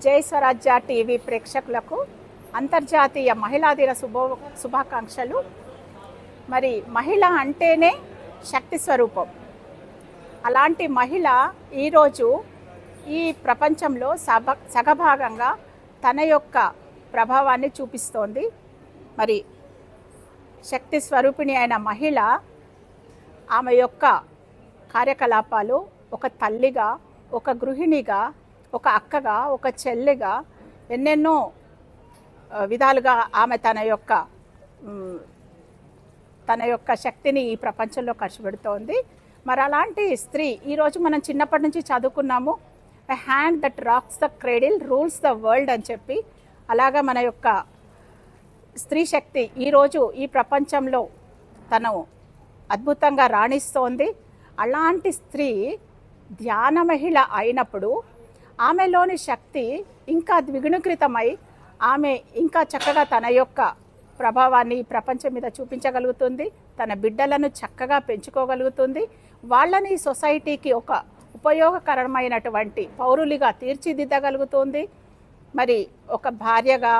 జై స్వరాజ్య టీవీ ప్రేక్షకులకు అంతర్జాతీయ మహిళా దిన శుభాకాంక్షలు. మరి మహిళ అంటేనే శక్తి స్వరూపం. అలాంటి మహిళ ఈరోజు ఈ ప్రపంచంలో సగభాగంగా తన యొక్క ప్రభావాన్ని చూపిస్తోంది. మరి శక్తి స్వరూపిణి అయిన మహిళ ఆమె యొక్క కార్యకలాపాలు ఒక తల్లిగా, ఒక గృహిణిగా, ఒక అక్కగా, ఒక చెల్లిగా ఎన్నెన్నో విధాలుగా ఆమె తన యొక్క శక్తిని ఈ ప్రపంచంలో ఖర్చు పెడుతోంది. మరి అలాంటి స్త్రీ ఈరోజు మనం చిన్నప్పటి నుంచి చదువుకున్నాము, a hand that rocks the cradle rules the world అని చెప్పి. అలాగా మన యొక్క స్త్రీ శక్తి ఈరోజు ఈ ప్రపంచంలో తను అద్భుతంగా రాణిస్తోంది. అలాంటి స్త్రీ ధ్యాన మహిళ అయినప్పుడు ఆమెలోని శక్తి ఇంకా ద్విగుణీకృతమై ఆమె ఇంకా చక్కగా తన యొక్క ప్రభావాన్ని ప్రపంచం మీద చూపించగలుగుతుంది. తన బిడ్డలను చక్కగా పెంచుకోగలుగుతుంది. వాళ్ళని సొసైటీకి ఒక ఉపయోగకరమైనటువంటి పౌరులుగా తీర్చిదిద్దగలుగుతుంది. మరి ఒక భార్యగా,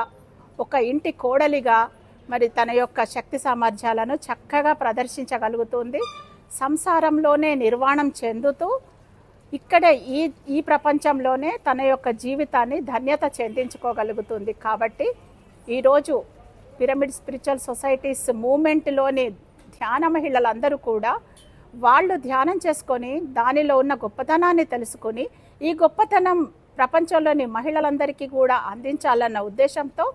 ఒక ఇంటి కోడలిగా మరి తన యొక్క శక్తి సామర్థ్యాలను చక్కగా ప్రదర్శించగలుగుతుంది. సంసారంలోనే నిర్వాణం చెందుతూ ఇక్కడే ఈ ప్రపంచంలోనే తన యొక్క జీవితాన్ని ధన్యత చెందించుకోగలుగుతుంది. కాబట్టి ఈరోజు పిరమిడ్ స్పిరిచువల్ సొసైటీస్ మూమెంట్లోని ధ్యాన మహిళలందరూ కూడా వాళ్ళు ధ్యానం చేసుకొని దానిలో ఉన్న గొప్పతనాన్ని తెలుసుకొని ఈ గొప్పతనం ప్రపంచంలోని మహిళలందరికీ కూడా అందించాలన్న ఉద్దేశంతో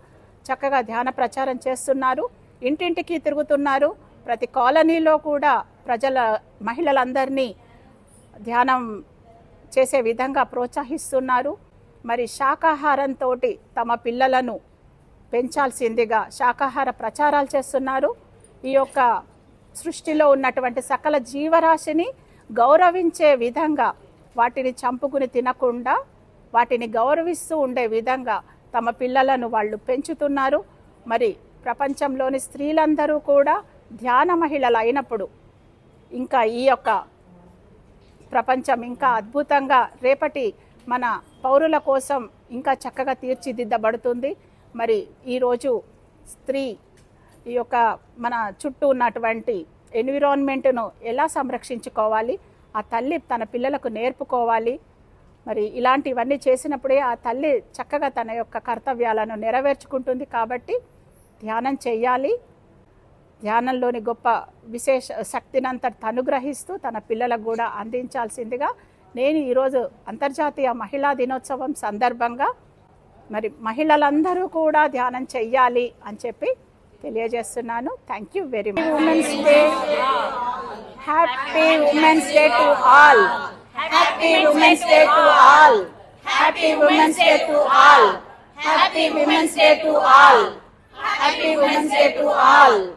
చక్కగా ధ్యాన ప్రచారం చేస్తున్నారు. ఇంటింటికి తిరుగుతున్నారు. ప్రతి కాలనీలో కూడా మహిళలందరినీ ధ్యానం చేసే విధంగా ప్రోత్సహిస్తున్నారు. మరి శాకాహారంతో తమ పిల్లలను పెంచాల్సిందిగా శాకాహార ప్రచారాలు చేస్తున్నారు. ఈ యొక్క సృష్టిలో ఉన్నటువంటి సకల జీవరాశిని గౌరవించే విధంగా, వాటిని చంపుకుని తినకుండా వాటిని గౌరవిస్తూ ఉండే విధంగా తమ పిల్లలను వాళ్ళు పెంచుతున్నారు. మరి ప్రపంచంలోని స్త్రీలందరూ కూడా ధ్యాన మహిళలు అయినప్పుడు ఇంకా ఈ యొక్క ప్రపంచం ఇంకా అద్భుతంగా రేపటి మన పౌరుల కోసం ఇంకా చక్కగా తీర్చిదిద్దబడుతుంది. మరి ఈరోజు స్త్రీ ఈ యొక్క మన చుట్టూ ఉన్నటువంటి ఎన్విరాన్మెంట్ను ఎలా సంరక్షించుకోవాలి, ఆ తల్లి తన పిల్లలకు నేర్పుకోవాలి. మరి ఇలాంటివన్నీ చేసినప్పుడే ఆ తల్లి చక్కగా తన యొక్క కర్తవ్యాలను నెరవేర్చుకుంటుంది. కాబట్టి ధ్యానం చేయాలి. ధ్యానంలోని గొప్ప విశేష శక్తినంతా అనుగ్రహిస్తూ తన పిల్లలకు కూడా అందించాల్సిందిగా నేను ఈరోజు అంతర్జాతీయ మహిళా దినోత్సవం సందర్భంగా మరి మహిళలందరూ కూడా ధ్యానం చెయ్యాలి అని చెప్పి తెలియజేస్తున్నాను. Thank you very much. Women's day, happy women's day to all. Happy women's day to all. Happy women's day to all. Happy women's day to all. Happy women's day to all.